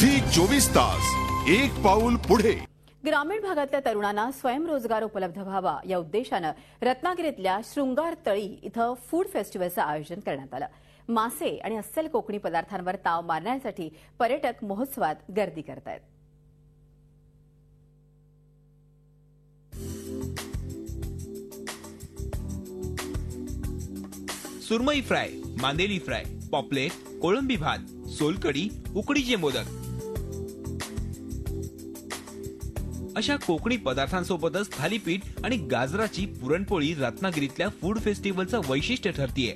Zee 24 तास एक पाऊल पुढे। ग्रामीण भागातल्या तरुणांना स्वयंरोजगार उपलब्ध व्हावा या उद्देशानं रत्नागिरीतल्या शृंगार तळी इथं फूड फेस्टिवलचं आयोजन करण्यात आलं। मासे आणि अस्सल कोकणी पदार्थांवर ताव मारण्यासाठी पर्यटक महोत्सवात गर्दी करतायत। सुरमई फ्राय, मांदेली फ्राय, पॉपलेट, कोळंबी भात, सोलकढी, उकडीचे मोदक अशा कोकणी पदार्थांसोबतच थालीपीठ आणि गाजराची पुरणपोळी रत्नागिरीतल्या फूड फेस्टिवलचं वैशिष्ट्य ठरतीये।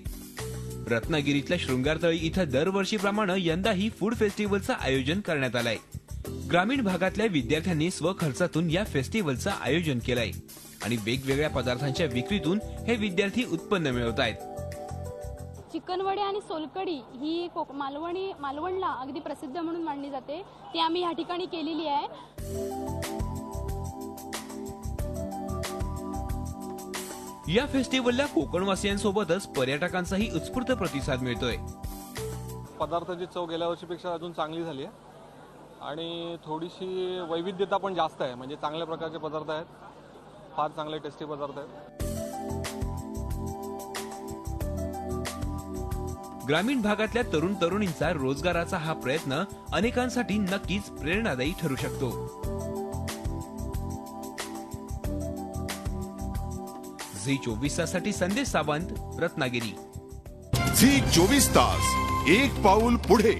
रत्नागिरीतल्या शृंगारतळी इथं दरवर्षीप्रमाणे यंदाही फूड फेस्टिवलचं आयोजन करण्यात आलंय। ग्रामीण भागातल्या विद्यार्थ्यांनी स्वखर्चातून या फेस्टिवलचं आयोजन केलंय आणि वेगवेगळ्या पदार्थांच्या विक्रीतून हे विद्यार्थी उत्पन्न मिळवतायत। चिकन वडे आणि सोलकढी ही मालवणला अगदी प्रसिद्ध म्हणून मानली जाते, ती आम्ही या ठिकाणी केलेली आहे। या फेस्टिवलला कोकणवासियांसोबतच पर्यटकांचाही उत्स्फूर्त प्रतिसाद मिळतोय। पदार्थाची चव गेल्या वर्षीपेक्षा अजून चांगली झाली आहे आणि थोडीशी वैविध्यता पण जास्त आहे, म्हणजे चांगल्या प्रकारचे पदार्थ आहेत, फार चांगले टेस्टी पदार्थ आहेत। ग्रामीण भागातल्या तरुण तरुणींचा रोजगाराचा हा प्रयत्न अनेकांसाठी नक्कीच प्रेरणादायी ठरू शकतो। झी 24 तासासाठी संदेश सावंत, रत्नागिरी। झी 24 तास एक पाऊल पुढे।